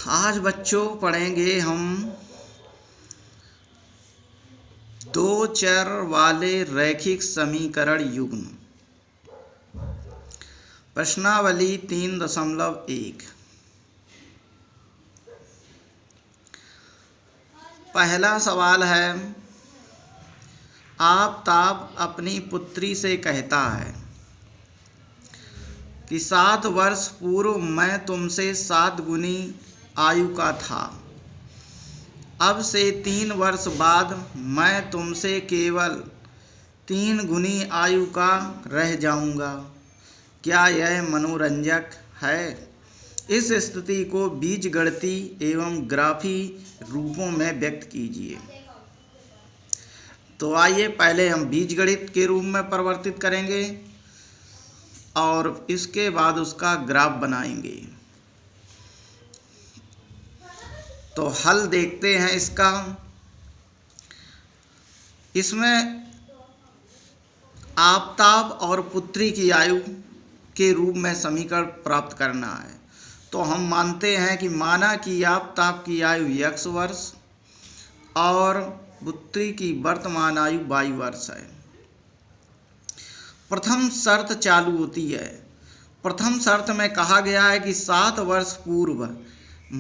आज बच्चों पढ़ेंगे हम दो चर वाले रैखिक समीकरण युग्म। प्रश्नावली 3.1। पहला सवाल है, आफताब अपनी पुत्री से कहता है कि 7 वर्ष पूर्व मैं तुमसे 7 गुनी आयु का था। अब से 3 वर्ष बाद मैं तुमसे केवल 3 गुनी आयु का रह जाऊंगा। क्या यह मनोरंजक है? इस स्थिति को बीजगणितीय एवं ग्राफी रूपों में व्यक्त कीजिए। तो आइए पहले हम बीजगणित के रूप में परिवर्तित करेंगे और इसके बाद उसका ग्राफ बनाएंगे। तो हल देखते हैं इसका। इसमें आफताब और पुत्री की आयु के रूप में समीकरण प्राप्त करना है। तो हम मानते हैं कि माना कि आफताब की आयु x वर्ष और पुत्री की वर्तमान आयु y वर्ष है। प्रथम शर्त चालू होती है। प्रथम शर्त में कहा गया है कि 7 वर्ष पूर्व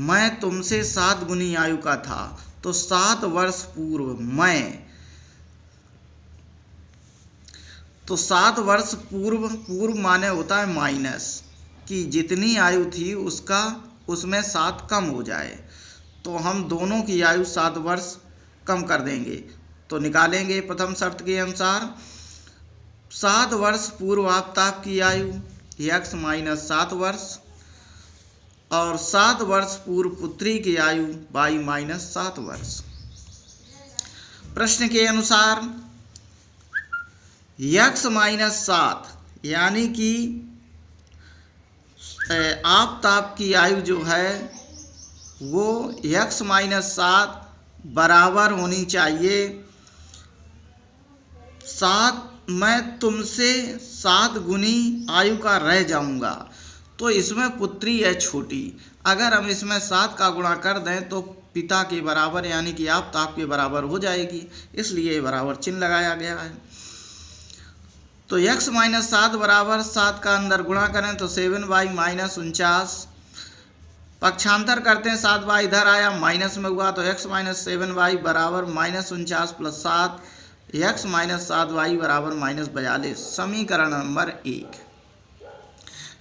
मैं तुमसे 7 गुनी आयु का था। तो 7 वर्ष पूर्व तो 7 वर्ष पूर्व माने होता है माइनस कि जितनी आयु थी उसमें 7 कम हो जाए। तो हम दोनों की आयु 7 वर्ष कम कर देंगे। तो निकालेंगे प्रथम शर्त के अनुसार 7 वर्ष पूर्व आफताब की आयु x माइनस 7 वर्ष और 7 वर्ष पूर्व पुत्री की आयु y माइनस 7 वर्ष। प्रश्न के अनुसार x माइनस 7 यानी कि आफताब की आयु जो है वो x माइनस 7 बराबर होनी चाहिए 7। मैं तुमसे 7 गुनी आयु का रह जाऊंगा। तो इसमें पुत्री है छोटी। अगर हम इसमें 7 का गुणा कर दें तो पिता के बराबर यानी कि आफताब के बराबर हो जाएगी, इसलिए बराबर चिन्ह लगाया गया है। तो x माइनस 7 बराबर 7 का अंदर गुणा करें तो 7y माइनस 49। पक्षांतर करते हैं 7y इधर आया माइनस में हुआ तो x माइनस 7y बराबर minus 49 plus 7 x minus 7y बराबर माइनस 42। समीकरण नंबर 1।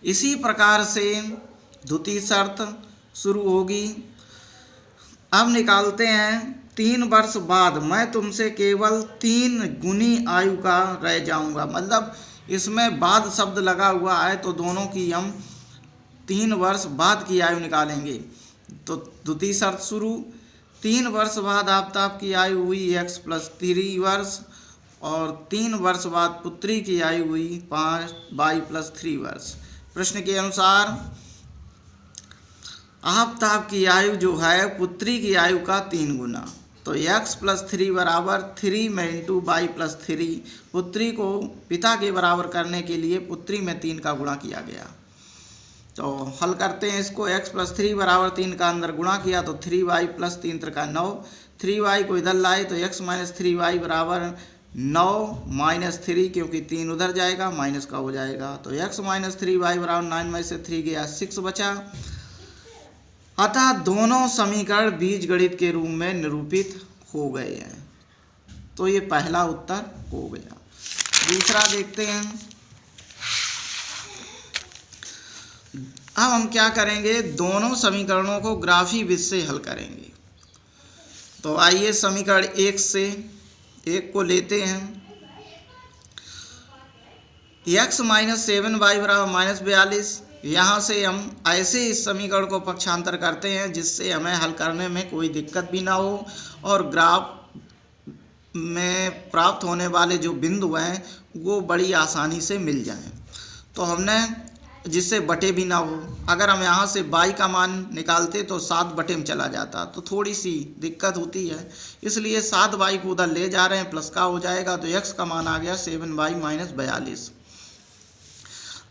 इसी प्रकार से द्वितीय शर्त शुरू होगी। अब निकालते हैं 3 वर्ष बाद मैं तुमसे केवल 3 गुनी आयु का रह जाऊंगा। मतलब इसमें बाद शब्द लगा हुआ है तो दोनों की हम 3 वर्ष बाद की आयु निकालेंगे। तो द्वितीय शर्त शुरू। 3 वर्ष बाद आफताब की आयु हुई x प्लस 3 वर्ष और 3 वर्ष बाद पुत्री की आयु हुई 5y प्लस 3 वर्ष। प्रश्न के अनुसार आफताब की आयु जो है पुत्री की आयु का 3 गुना। तो x प्लस 3 बराबर 3 में इंटू y प्लस 3। पुत्री को पिता के बराबर करने के लिए पुत्री में 3 का गुणा किया गया। तो हल करते हैं इसको। x प्लस 3 बराबर 3 का अंदर गुणा किया तो 3y प्लस 3 त्रिका 9। 3y को इधर लाए तो x माइनस 3y बराबर 9 माइनस 3 क्योंकि 3 उधर जाएगा माइनस का हो जाएगा। तो x माइनस 3y बराबर 9 में से 3 गया 6 बचा। अतः दोनों समीकरण बीजगणित के रूप में निरूपित हो गए हैं। तो ये पहला उत्तर हो गया। दूसरा देखते हैं। अब हम क्या करेंगे, दोनों समीकरणों को ग्राफी विधि से हल करेंगे। तो आइए समीकरण 1 से 1 को लेते हैं। x माइनस 7y बराबर माइनस 42। यहाँ से हम ऐसे इस समीकरण को पक्षांतर करते हैं जिससे हमें हल करने में कोई दिक्कत भी ना हो और ग्राफ में प्राप्त होने वाले जो बिंदु हैं वो बड़ी आसानी से मिल जाएं। तो हमने जिससे बटे भी ना हो। अगर हम यहाँ से y का मान निकालते तो 7 बटे में चला जाता तो थोड़ी सी दिक्कत होती है, इसलिए 7y को उधर ले जा रहे हैं, प्लस का हो जाएगा। तो x का मान आ गया 7y माइनस 42।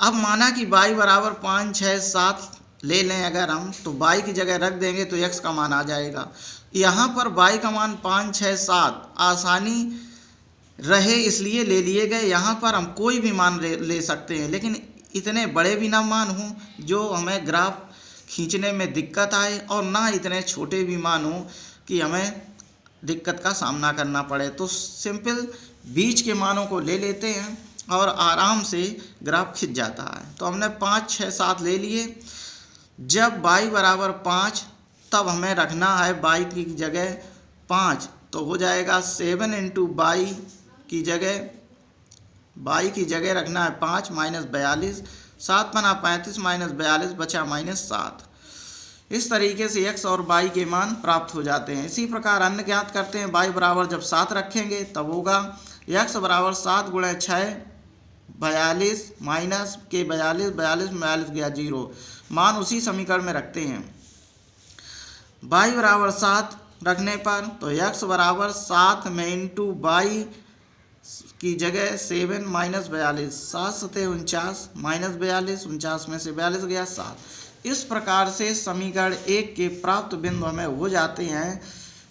अब माना कि y बराबर 5, 6, 7 ले लें अगर हम, तो y की जगह रख देंगे तो x का मान आ जाएगा। यहाँ पर y का मान 5, 6, 7 आसानी रहे इसलिए ले लिए गए। यहाँ पर हम कोई भी मान ले सकते हैं, लेकिन इतने बड़े भी ना मान हों जो हमें ग्राफ खींचने में दिक्कत आए, और ना इतने छोटे भी मान हों कि हमें दिक्कत का सामना करना पड़े। तो सिंपल बीच के मानों को ले लेते हैं और आराम से ग्राफ खिंच जाता है। तो हमने 5, 6, 7 ले लिए। जब y बराबर 5 तब हमें रखना है y की जगह 5, तो हो जाएगा 7 इंटू y की जगह रखना है 5 माइनस 42, 7 पना 35 माइनस 42 बचा -7। इस तरीके से x और y के मान प्राप्त हो जाते हैं। इसी प्रकार अन्य ज्ञात करते हैं। y बराबर जब 7 रखेंगे तब होगा x बराबर 7 गुणे 6 42 माइनस के 42, 42 गया 0, मान उसी समीकरण में रखते हैं। y बराबर 7 रखने पर तो x बराबर 7 में इंटू y की जगह 7 माइनस 42, 7 सते 49 माइनस 42, 49 में से 42 गया 7। इस प्रकार से समीकरण 1 के प्राप्त बिंदु हमें हो जाते हैं,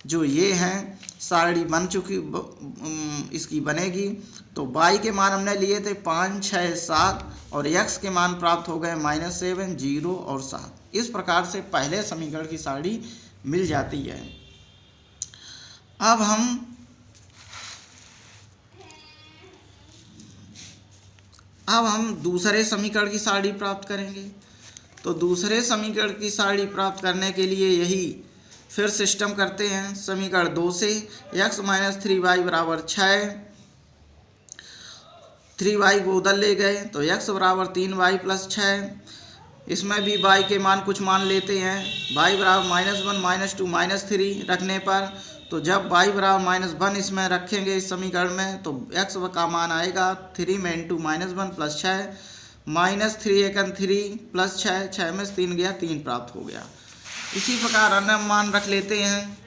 जो ये हैं। सारणी बन चुकी, इसकी बनेगी। तो y के मान हमने लिए थे 5, 6, 7 और x के मान प्राप्त हो गए -7, 0 और 7। इस प्रकार से पहले समीकरण की सारणी मिल जाती है। अब हम दूसरे समीकरण की सारणी प्राप्त करेंगे। तो दूसरे समीकरण की सारणी प्राप्त करने के लिए यही फिर सिस्टम करते हैं। समीकरण 2 से x माइनस 3y बराबर 6, 3y को उधर ले गए तो x बराबर 3y प्लस 6। इसमें भी y के मान कुछ मान लेते हैं। y बराबर -1, -2, -3 रखने पर, तो जब y बराबर -1 इसमें रखेंगे इस समीकरण में, तो x का मान आएगा 3 में इंटू -1 प्लस 6, -3 एकन 3 प्लस 6, 6 में से 3 गया 3 प्राप्त हो गया। इसी प्रकार अन्य मान रख लेते हैं।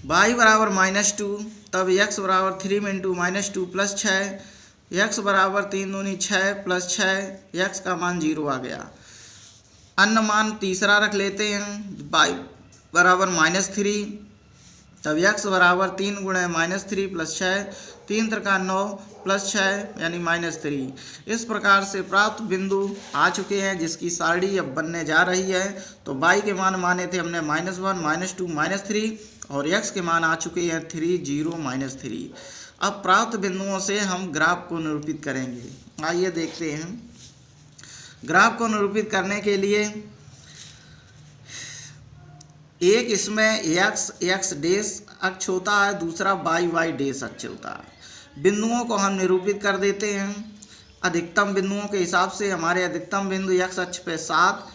y बराबर -2 तब x बराबर 3 में इंटू -2 प्लस 6, x बराबर 3 दूनी 6 प्लस 6, x का मान 0 आ गया। अन्य मान तीसरा रख लेते हैं। y बराबर -3 तब x बराबर 3 गुणे -3 प्लस 6, 3 त्रिका 9 प्लस 6 यानी -3। इस प्रकार से प्राप्त बिंदु आ चुके हैं, जिसकी सारणी अब बनने जा रही है। तो y के मान माने थे हमने -1, -2, -3 और x के मान आ चुके हैं 3, 0, -3। अब प्राप्त बिंदुओं से हम ग्राफ को निरूपित करेंगे। आइए देखते हैं। ग्राफ को निरूपित करने के लिए एक इसमें x डैश अक्ष होता है, दूसरा y डैश अक्ष होता है। बिंदुओं को हम निरूपित कर देते हैं। अधिकतम बिंदुओं के हिसाब से हमारे अधिकतम बिंदु x अक्ष पे 7,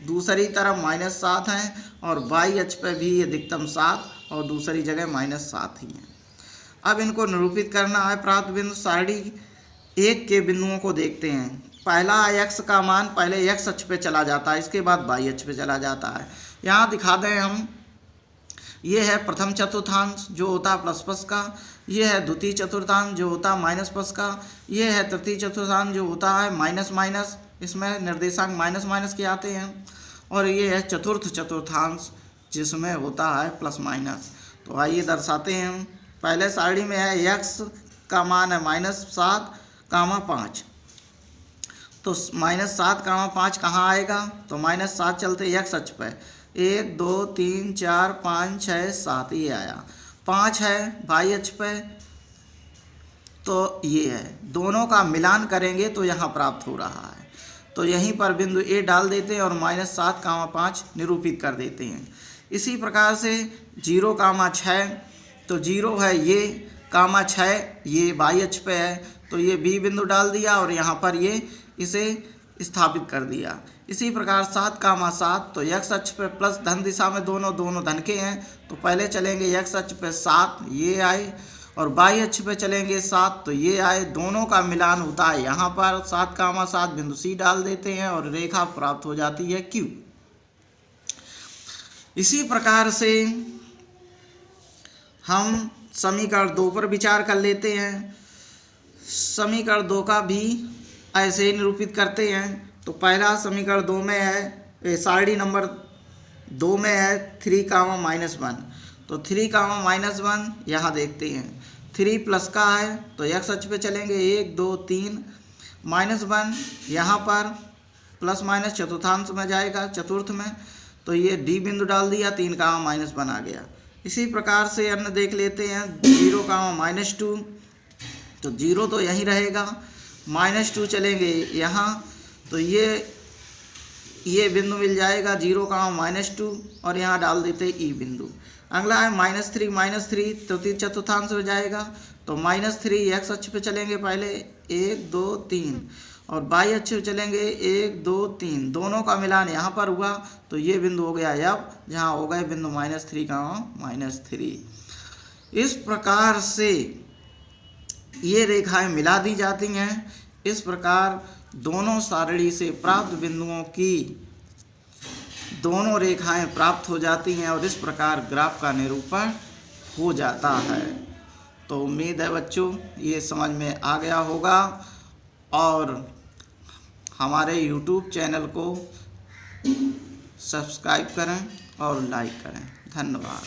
दूसरी तरफ -7 हैं, और y अक्ष पे भी अधिकतम 7 और दूसरी जगह -7 ही हैं। अब इनको निरूपित करना है। प्राप्त बिंदु सारणी 1 के बिंदुओं को देखते हैं। पहला x का मान पहले x अक्ष पे चला जाता है, इसके बाद y अक्ष पे चला जाता है। यहाँ दिखा दें हम, ये है प्रथम चतुर्थांश जो होता है प्लस का, ये है द्वितीय चतुर्थांश जो होता है माइनस का, ये है तृतीय चतुर्थांश जो होता है माइनस, इसमें निर्देशांक माइनस के आते हैं, और ये है चतुर्थ चतुर्थांश जिसमें होता है प्लस। तो आइए दर्शाते हैं हम। पहले सारणी में है x का मान है -7, 5। तो -7, 5 कहाँ आएगा? तो -7 चलते x अक्ष पे 1, 2, 3, 4, 5, 6, 7 ये आया। 5 है y अक्ष पे, तो ये है। दोनों का मिलान करेंगे तो यहाँ प्राप्त हो रहा है। तो यहीं पर बिंदु A डाल देते हैं और -7, 5 निरूपित कर देते हैं। इसी प्रकार से 0, 6, तो 0 है ये, 6 ये y अक्ष पे है, तो ये B बिंदु डाल दिया और यहाँ पर ये इसे स्थापित कर दिया। इसी प्रकार 7, 7, तो x अक्ष पे प्लस धन दिशा में दोनों धन के हैं, तो पहले चलेंगे x अक्ष पे 7 ये आए, और y अक्ष पे चलेंगे 7 तो ये आए। दोनों का मिलान होता है यहाँ पर 7, 7 बिंदु C डाल देते हैं और रेखा प्राप्त हो जाती है Q। इसी प्रकार से हम समीकरण 2 पर विचार कर लेते हैं। समीकरण 2 का भी ऐसे ही निरूपित करते हैं। तो पहला समीकरण 2 में है, सारणी नंबर 2 में है 3 कामा -1। तो 3 कामा -1 यहाँ देखते हैं, 3 प्लस का है तो x अक्ष पे चलेंगे 1 2 3, -1 यहाँ पर प्लस माइनस चतुर्थांश में जाएगा, चतुर्थ में, तो ये D बिंदु डाल दिया, 3 कामा -1 आ गया। इसी प्रकार से अन्य देख लेते हैं, 0 कामा -2, तो 0 तो यहीं रहेगा, -2 चलेंगे यहाँ, तो ये बिंदु मिल जाएगा 0 कामा -2 और यहाँ डाल देते E बिंदु। अगला है -3 तृतीय चतुर्थांश हो जाएगा, तो -3 x अक्ष पे चलेंगे पहले 1 2 3 और y अक्ष पे चलेंगे 1 2 3, दोनों का मिलान यहाँ पर हुआ, तो ये बिंदु हो गया अब, जहाँ हो गए बिंदु -3 कामा -3। इस प्रकार से ये रेखाएं मिला दी जाती हैं। इस प्रकार दोनों सारणी से प्राप्त बिंदुओं की दोनों रेखाएं प्राप्त हो जाती हैं और इस प्रकार ग्राफ का निरूपण हो जाता है। तो उम्मीद है बच्चों ये समझ में आ गया होगा और हमारे YouTube चैनल को सब्सक्राइब करें और लाइक करें। धन्यवाद।